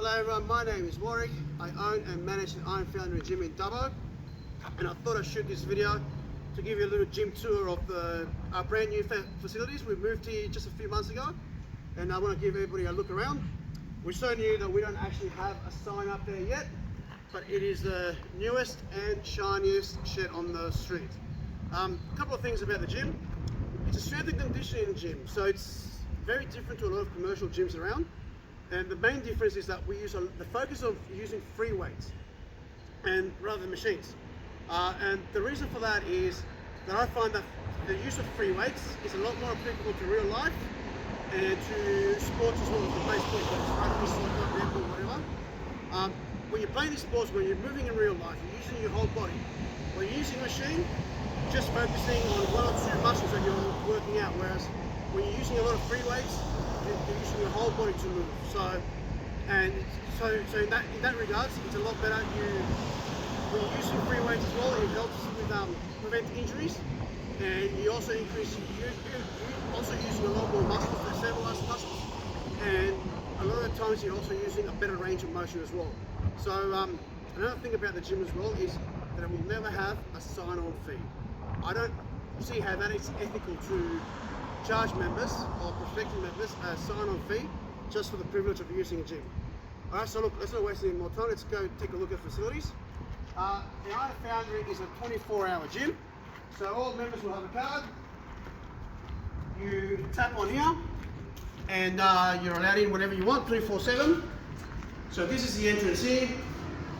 Hello everyone, my name is Warwick. I own and manage the Foundry gym in Dubbo, and I thought I'd shoot this video to give you a little gym tour of our brand new facilities. We moved here just a few months ago, and I want to give everybody a look around. We're so new that we don't actually have a sign up there yet, but it is the newest and shiniest shed on the street. A couple of things about the gym. It's a strength and conditioning gym, so it's very different to a lot of commercial gyms around. And the main difference is that we use the focus of using free weights and rather than machines. And the reason for that is that I find that the use of free weights is a lot more applicable to real life and to sports as well as the play sports, rugby, soccer, netball, whatever. When you're playing these sports, when you're moving in real life, you're using your whole body. When you're using a machine, you're just focusing on one or two muscles that you're working out, whereas when you're using a lot of free weights, you're using your whole body to move. So in that regards, it's a lot better. When you're using free weights as well, it helps with prevent injuries, and you also you're also using a lot more muscles, the stabilized muscles, and a lot of the times you're also using a better range of motion as well. So another thing about the gym as well is that it will never have a sign-on fee. I don't see how that is ethical to charge members or prospective members a sign-on fee just for the privilege of using a gym. Alright, so look, let's not waste any more time. Let's go take a look at facilities. The Foundry is a 24-hour gym, so all members will have a card. You tap on here, and you're allowed in whenever you want, 24/7. So this is the entrance here.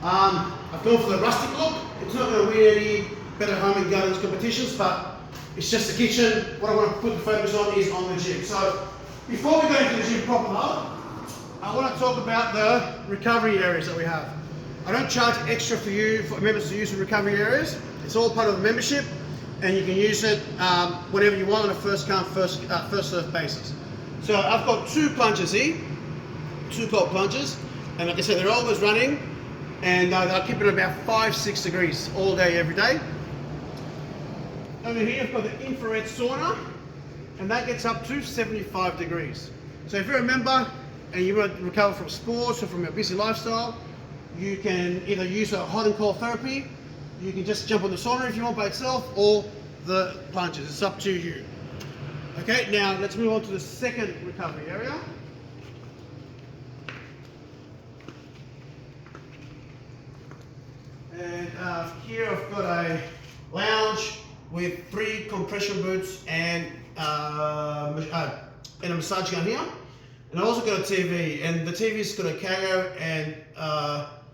I've gone for the rustic look. It's not going to win any better home and gardens competitions, but it's just the kitchen. What I want to put the focus on is on the gym. So before we go into the gym proper, I want to talk about the recovery areas that we have. I don't charge extra for members to use the recovery areas. It's all part of the membership, and you can use it whenever you want on a first come, first serve basis. So I've got two plungers here, two cold plungers, and like I said, they're always running, and they'll keep it about 5-6 degrees all day, every day. Over here I've got the infrared sauna, and that gets up to 75 degrees. So if you're a member and you want to recover from sports or from a busy lifestyle, you can either use a hot and cold therapy, you can just jump on the sauna if you want by itself, or the plungers. It's up to you. Okay, now let's move on to the second recovery area. And here I've got a lounge with 3 compression boots and a massage gun here. And I've also got a TV, and the TV's got a KO and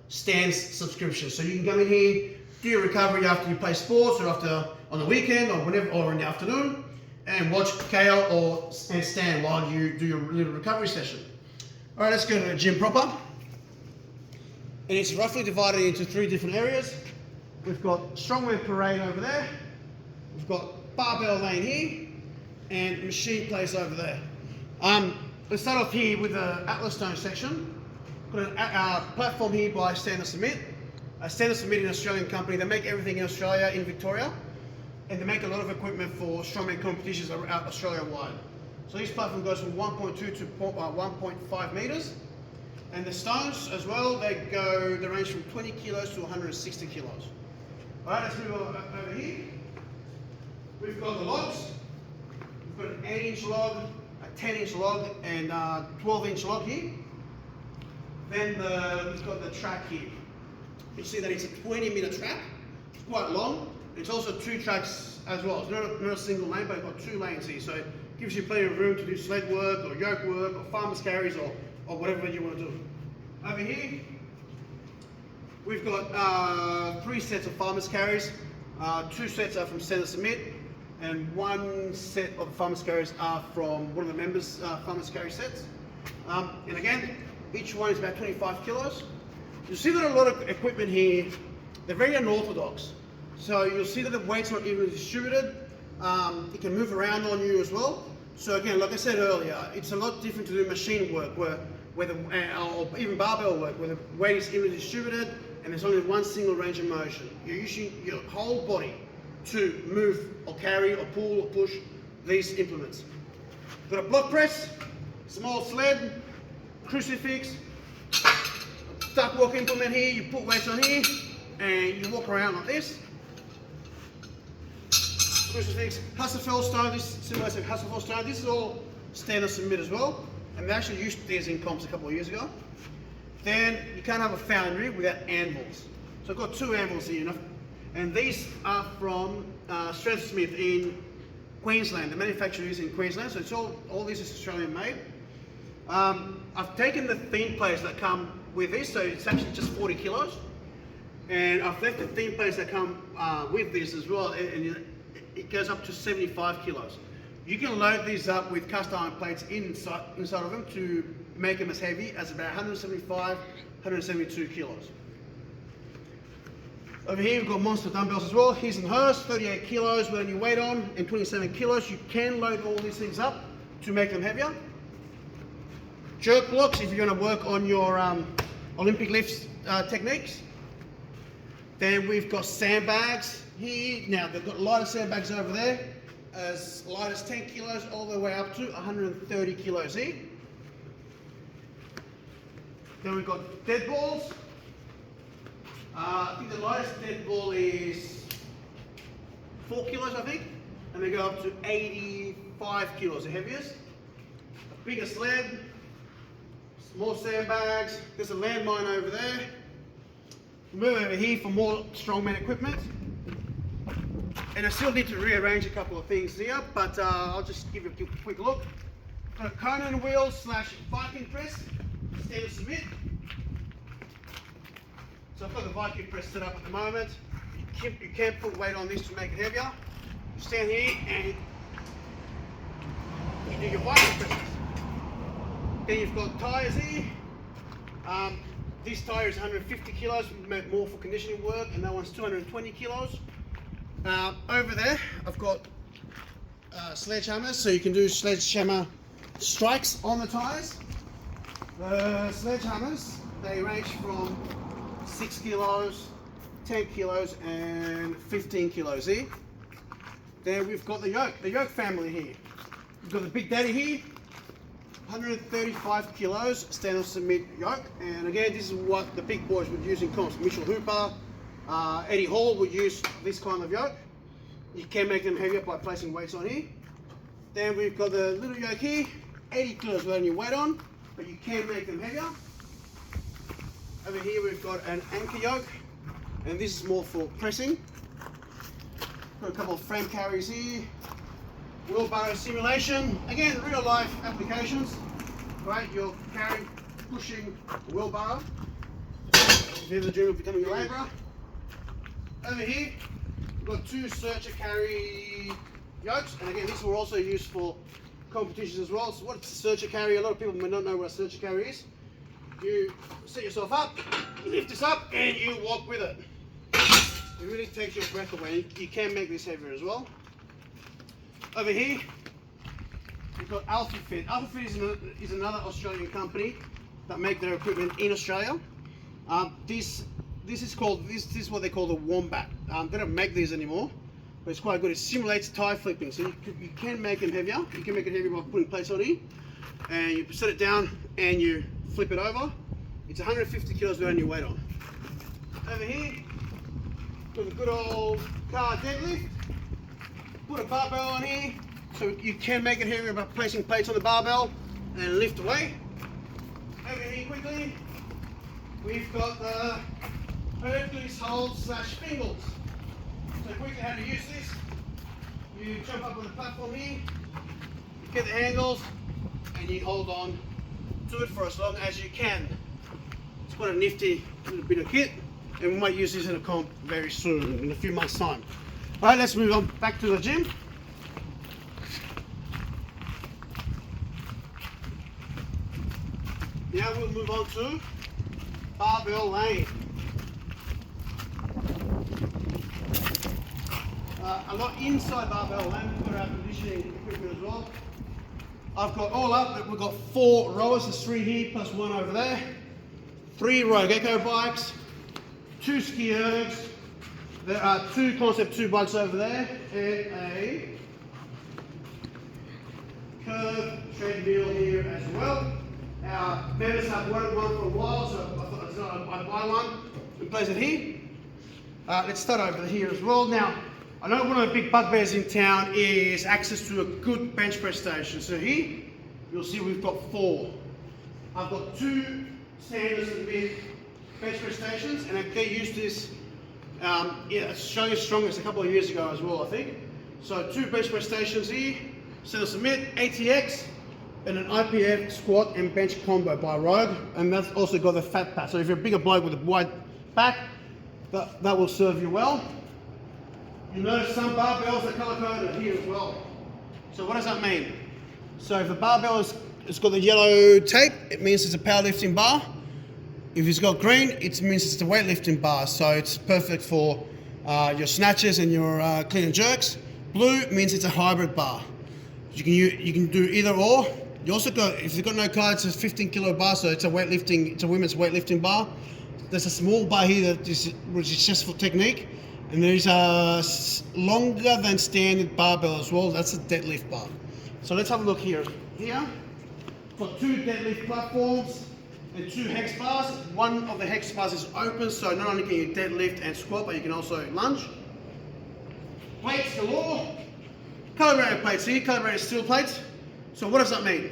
stands subscription. So you can come in here, do your recovery after you play sports, or after on the weekend, or whenever, or in the afternoon, and watch KO and stand while you do your little recovery session. All right, let's go to the gym proper. And it's roughly divided into 3 different areas. We've got strongman parade over there. We've got barbell lane here, and machine place over there. Let's start off here with the Atlas Stone section. Got a platform here by Stand and Submit. Stand and Submit is an Australian company. They make everything in Australia, in Victoria, and they make a lot of equipment for strongman competitions Australia-wide. So this platform goes from 1.2 to 1.5 meters. And the stones as well, they range from 20 kilos to 160 kilos. All right, let's move over here. We've got the logs. We've got an 8-inch log, a 10-inch log, and a 12-inch log here. Then we've got the track here. You see that it's a 20-meter track. It's quite long. It's also 2 tracks as well. It's not a single lane, but it's got 2 lanes here. So it gives you plenty of room to do sled work, or yoke work, or farmer's carries, or whatever you want to do. Over here, we've got 3 sets of farmer's carries. 2 sets are from Stand and Submit, and 1 set of farmer's carries are from one of the members' farmer's carry sets. And again, each one is about 25 kilos. You'll see that a lot of equipment here, they're very unorthodox. So you'll see that the weight's not evenly distributed. It can move around on you as well. So again, like I said earlier, it's a lot different to do machine work, or even barbell work, where the weight is evenly distributed and there's only one single range of motion. You're using your whole body to move or carry or pull or push these implements. Got a block press, small sled, crucifix, stuck walk implement here, you put weights on here, and you walk around like this. Crucifix, Hasselfeld stone, this similar to Hasselfeld stone, this is all standard submit as well. And they actually used these in comps a couple of years ago. Then you can't have a foundry without anvils. So I've got 2 anvils here, and these are from Strength Smith in Queensland. The manufacturer is in Queensland, so it's all this is Australian made. I've taken the thin plates that come with this, so it's actually just 40 kilos. And I've left the thin plates that come with this as well, and it goes up to 75 kilos. You can load these up with cast iron plates inside of them to make them as heavy as about 175, 172 kilos. Over here we've got monster dumbbells as well. His and hers, 38 kilos with your weight on, and 27 kilos. You can load all these things up to make them heavier. Jerk blocks if you're going to work on your Olympic lifts techniques. Then we've got sandbags here. Now they've got lighter sandbags over there, as light as 10 kilos all the way up to 130 kilos here. Then we've got dead balls. I think the lightest dead ball is 4 kilos, I think, and they go up to 85 kilos, the heaviest. A bigger sled, more sandbags. There's a landmine over there. Move over here for more strongman equipment. And I still need to rearrange a couple of things here, but I'll just give you a quick look. Got a Conan wheel / Viking press, standard submit. So I've got the Viking press set up at the moment. You can put weight on this to make it heavier. You stand here and you do your Viking presses. Then you've got tyres here. This tyre is 150 kilos, more for conditioning work, and that one's 220 kilos. Over there, I've got sledgehammers, so you can do sledgehammer strikes on the tyres. The sledgehammers, they range from 6 kilos, 10 kilos, and 15 kilos here. Then we've got the yoke family here. We've got the Big Daddy here, 135 kilos, standard submit yoke. And again, this is what the big boys would use in comps. Mitchell Hooper, Eddie Hall would use this kind of yoke. You can make them heavier by placing weights on here. Then we've got the little yoke here, 80 kilos without any weight on, but you can make them heavier. Over here we've got an anchor yoke, and this is more for pressing. Got a couple of frame carries here. Wheelbarrow simulation, again real life applications. Right, you're carrying, pushing a wheelbarrow. If you're in the dream of becoming a labourer. Over here, we've got 2 searcher carry yokes, and again these were also used for competitions as well. So what's a searcher carry? A lot of people may not know what a searcher carry is. You set yourself up, you lift this up, and you walk with it. It really takes your breath away. You can make this heavier as well. Over here, we've got AlphaFit. AlphaFit is another Australian company that make their equipment in Australia. This is what they call the Wombat. They don't make these anymore, but it's quite good. It simulates tie flipping, so you can make them heavier. You can make it heavier by putting plates on here, and you set it down and you flip it over. It's 150 kilos without any weight on. Over here, got a good old car deadlift. Put a barbell on here, so you can make it heavier by placing plates on the barbell and lift away. Over here quickly, we've got the Hercules hold / spingles. So quickly how to use this, you jump up on the platform here, you get the handles, and you hold on to it for as long as you can. It's quite a nifty little bit of kit, and we might use this in a comp very soon, in a few months' time. Alright, let's move on back to the gym. Now we'll move on to barbell lane. A lot inside barbell lane, we've got our conditioning equipment as well. I've got all up, we've got 4 rowers, there's 3 here plus 1 over there. 3 Rogue Echo bikes, 2 ski ergs. There are 2 Concept 2 bikes over there, and a curve treadmill here as well. Our members have wanted one for a while, so I I buy one and place it here. Let's start over here as well. Now, I know one of the big bugbears in town is access to a good bench press station. So here, you'll see we've got 4. I've got 2 standards and big bench press stations, and I get used to this. It's showing its strongest a couple of years ago as well, I think. So 2 bench press stations here, center submit, ATX, and an IPF squat and bench combo by Rogue, and that's also got the fat pad. So if you're a bigger bloke with a wide back, that will serve you well. You notice some barbells are color coded here as well. So what does that mean? So if the barbell it's got the yellow tape, it means it's a powerlifting bar. If it's got green, it means it's a weightlifting bar. So it's perfect for your snatches and your clean and jerks. Blue means it's a hybrid bar. You can do either or. You also got, if you've got no cards, it's a 15 kilo bar, so it's a women's weightlifting bar. There's a small bar here which is just for technique, and there's a longer than standard barbell as well. That's a deadlift bar. So let's have a look here. Here, got 2 deadlift platforms and 2 hex bars. One of the hex bars is open, so not only can you deadlift and squat, but you can also lunge. Plates galore. Calibrated plates here, calibrated steel plates. So what does that mean?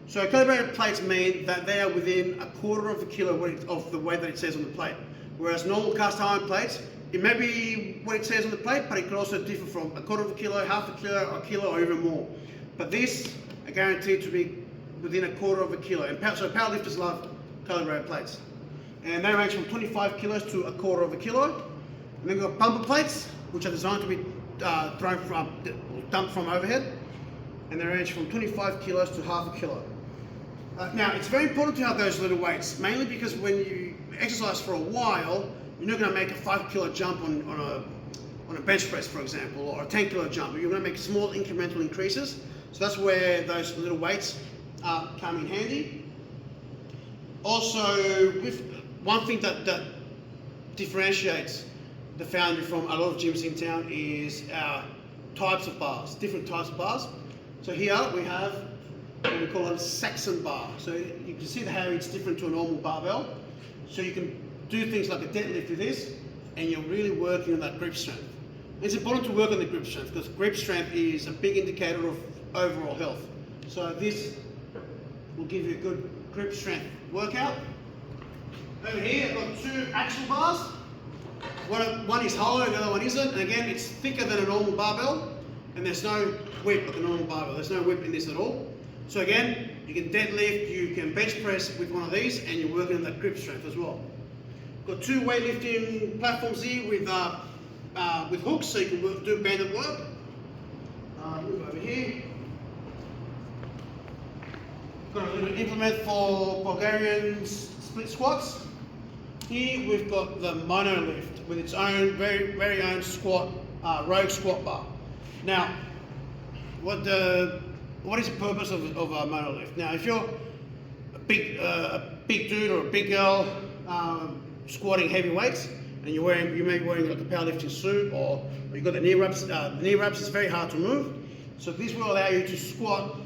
So calibrated plates mean that they are within 1/4 of a kilo of the weight that it says on the plate. Whereas normal cast iron plates, it may be what it says on the plate, but it could also differ from 1/4 of a kilo, half a kilo, a kilo, or even more. But these are guaranteed to be within 1/4 of a kilo. And so powerlifters love calibrated plates. And they range from 25 kilos to 1/4 of a kilo. And then we've got bumper plates, which are designed to be dumped from overhead. And they range from 25 kilos to half a kilo. Now, it's very important to have those little weights, mainly because when you exercise for a while, you're not going to make a 5 kilo jump on a bench press, for example, or a 10 kilo jump. You're going to make small incremental increases. So that's where those little weights come in handy. Also, with one thing that differentiates the Foundry from a lot of gyms in town is our types of bars, different types of bars. So here we have what we call a Saxon bar. So you can see how it's different to a normal barbell. So you can do things like a deadlift with this, and you're really working on that grip strength. It's important to work on the grip strength because grip strength is a big indicator of overall health. So this will give you a good grip strength workout. Over here I've got 2 axial bars. One is hollow, the other one isn't. And again, it's thicker than a normal barbell, and there's no whip like a normal barbell. There's no whip in this at all. So again, you can deadlift, you can bench press with one of these, and you're working on that grip strength as well. Got 2 weightlifting platforms here with hooks, so you can do banded work. Move over here. Got a little implement for Bulgarian split squats. Here we've got the mono lift with its own very own squat, Rogue squat bar. Now, what is the purpose of a mono lift? Now, if you're a big dude or a big girl squatting heavy weights, and you may be wearing like a powerlifting suit, or you've got the knee wraps. The knee wraps is very hard to remove, so this will allow you to squat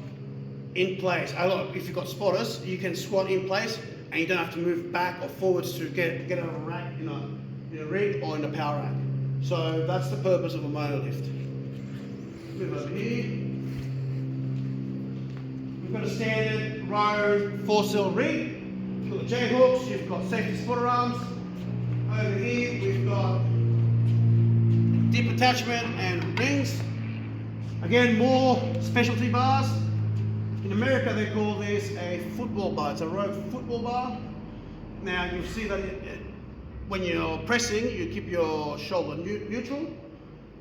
in place. If you've got spotters, you can squat in place, and you don't have to move back or forwards to get out of a rack in a rig or in a power rack. So that's the purpose of a mono lift. Move over here. We've got a standard row 4-cell rig. You've got the J hooks. You've got safety spotter arms. Over here we've got dip attachment and rings. Again, more specialty bars. In America they call this a football bar. It's a Rogue football bar. Now you'll see that when you're pressing, you keep your shoulder neutral,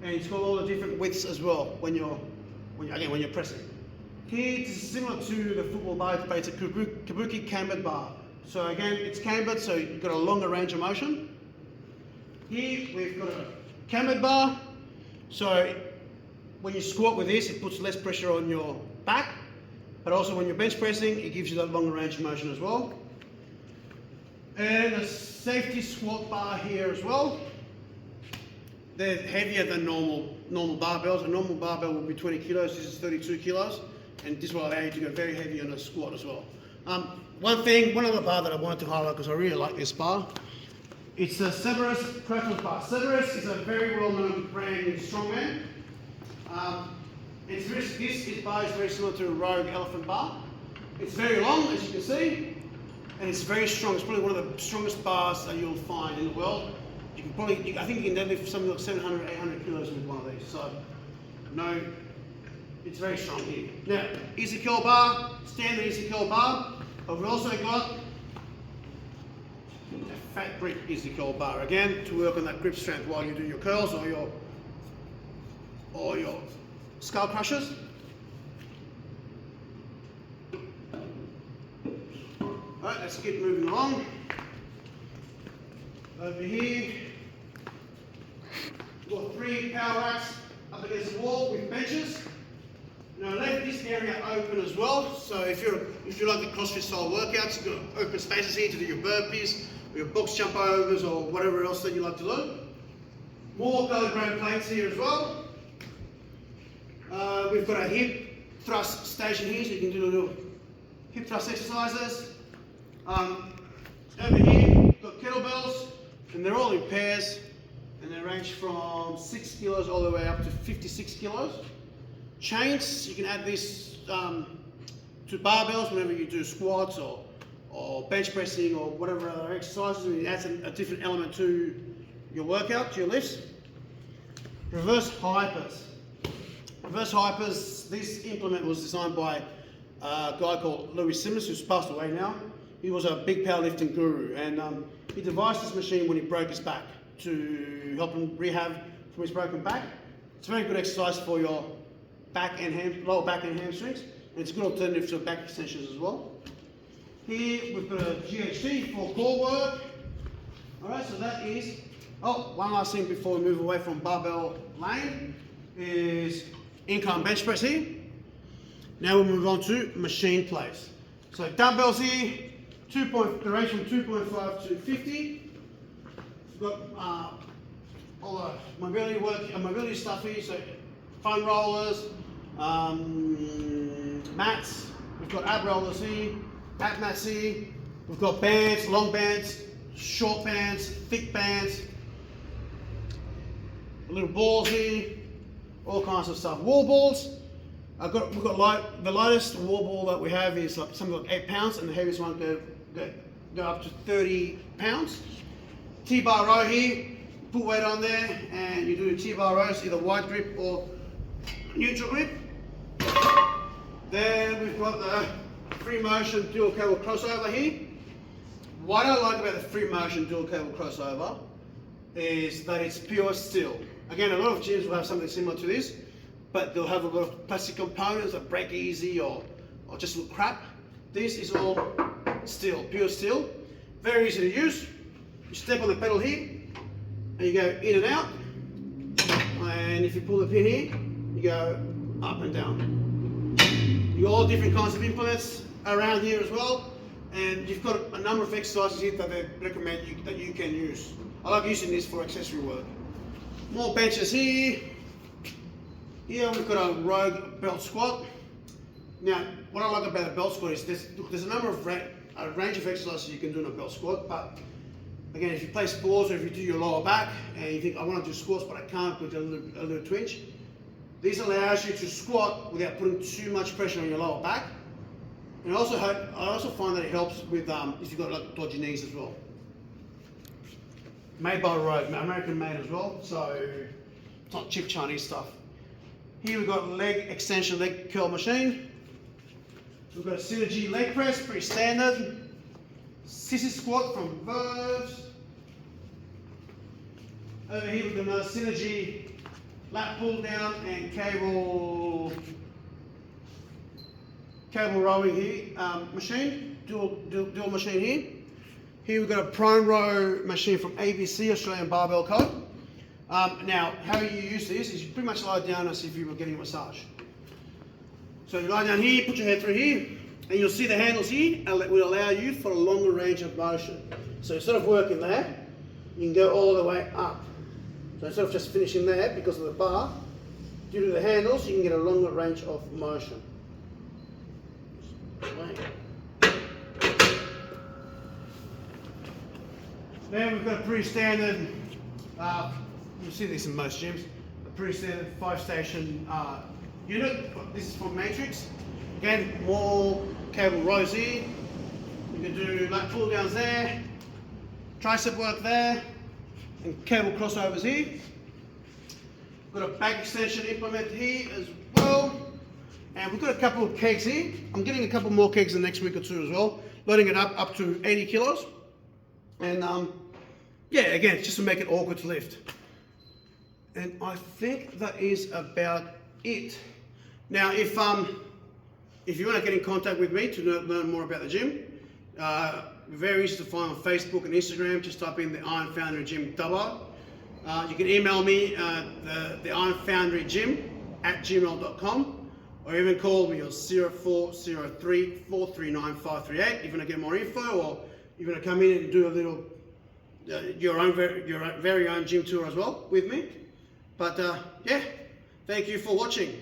and it's got all the different widths as well when you're pressing. Here it's similar to the football bar, but it's a kabuki cambered bar. So again, it's cambered, so you've got a longer range of motion. Here we've got a cambered bar. So when you squat with this, it puts less pressure on your back, but also when you're bench pressing, it gives you that longer range of motion as well. And a safety squat bar here as well. They're heavier than normal barbells. A normal barbell will be 20 kilos, this is 32 kilos, and this will allow you to go very heavy on a squat as well. one other bar that I wanted to highlight because I really like this bar. It's the Cerberus Kratos bar. Cerberus is a very well-known brand in strongman. This bar is very similar to a Rogue Elephant bar. It's very long, as you can see, and it's very strong. It's probably one of the strongest bars that you'll find in the world. You can probably, I think you can deadlift something like 700, 800 kilos with one of these. So, no, it's very strong here. Now, easy curl bar, standard easy curl bar, but we've also got a fat grip easy curl bar again to work on that grip strength while you do your curls or your skull crushers. Alright, let's keep moving along. Over here, we've got 3 power racks up against the wall with benches. Now I left this area open as well, so if you like the CrossFit style workouts, you've got open spaces here to do your burpees, or your box jump overs, or whatever else that you like to do. More calibrated plates here as well. We've got a hip thrust station here, so you can do little hip thrust exercises. Over here, we've got kettlebells, and they're all in pairs, and they range from 6 kilos all the way up to 56 kilos. Chains, you can add this to barbells whenever you do squats or bench pressing or whatever other exercises, and it adds a different element to your workout, to your lifts. Reverse hypers. Reverse hypers, this implement was designed by a guy called Louis Simmons, who's passed away now. He was a big powerlifting guru, and he devised this machine when he broke his back to help him rehab from his broken back. It's a very good exercise for your back and lower back and hamstrings, and it's a good alternative to back extensions as well. Here we've got a GHD for core work. Alright, so that is, one last thing before we move away from barbell lane is incline bench press here. Now we'll move on to machine plates. So dumbbells here, the range from 2.5 to 50. We've got all the mobility stuff here, so foam rollers, mats. We've got ab rollers here, ab mats here. We've got bands, long bands, short bands, thick bands, little balls here, all kinds of stuff. Wall balls. We've got the lightest wall ball that we have is like something like 8 pounds, and the heaviest one go up to 30 pounds. T-bar row here, put weight on there, and you do T-bar rows, either wide grip or neutral grip. Then we've got the free motion dual cable crossover here. What I like about the free motion dual cable crossover is that it's pure steel. Again, a lot of gyms will have something similar to this, but they'll have a lot of plastic components that break easy or just look crap. This is all steel, pure steel. Very easy to use. You step on the pedal here, and you go in and out. And if you pull the pin here, you go up and down. You got all different kinds of implements around here as well. And you've got a number of exercises here that they recommend that you can use. I like using this for accessory work. More benches here. Here we've got a Rogue belt squat. Now, what I like about a belt squat is there's a number of a range of exercises you can do in a belt squat, but again, if you play sports or if you do your lower back and you think, I want to do squats but I can't with a little twinge, this allows you to squat without putting too much pressure on your lower back. And I also find that it helps with if you've got like dodgy knees as well. Made by Rogue, American made as well, so it's not cheap Chinese stuff. Here we've got leg extension, leg curl machine. We've got a Synergy leg press, pretty standard. Sissy squat from Verbs. Over here we've got another Synergy lat pull down and cable rowing here, machine, dual machine here. Here we've got a prone row machine from ABC, Australian Barbell Co. Now, how you use this is you pretty much lie down as if you were getting a massage. So you lie down here, put your head through here, and you'll see the handles here, and it will allow you for a longer range of motion. So instead of working there, you can go all the way up. So instead of just finishing there because of the bar, due to the handles, you can get a longer range of motion. Then we've got a pretty standard, you'll see this in most gyms, a pretty standard 5-station unit. This is from Matrix. Again, more cable rows here. You can do lat pull downs there, tricep work there, and cable crossovers here. Got a back extension implement here as well. And we've got a couple of kegs here. I'm getting a couple more kegs the next week or two as well. Loading it up to 80 kilos. And yeah, again, just to make it awkward to lift. And I think that is about it. Now, if you want to get in contact with me to learn more about the gym, very easy to find on Facebook and Instagram. Just type in the Iron Foundry Gym Dubbo. You can email me the Iron Foundry Gym @gmail.com, or even call me on 0403 439 538 if you want to get more info, or you want to come in and do a little your very own gym tour as well with me. But yeah, thank you for watching.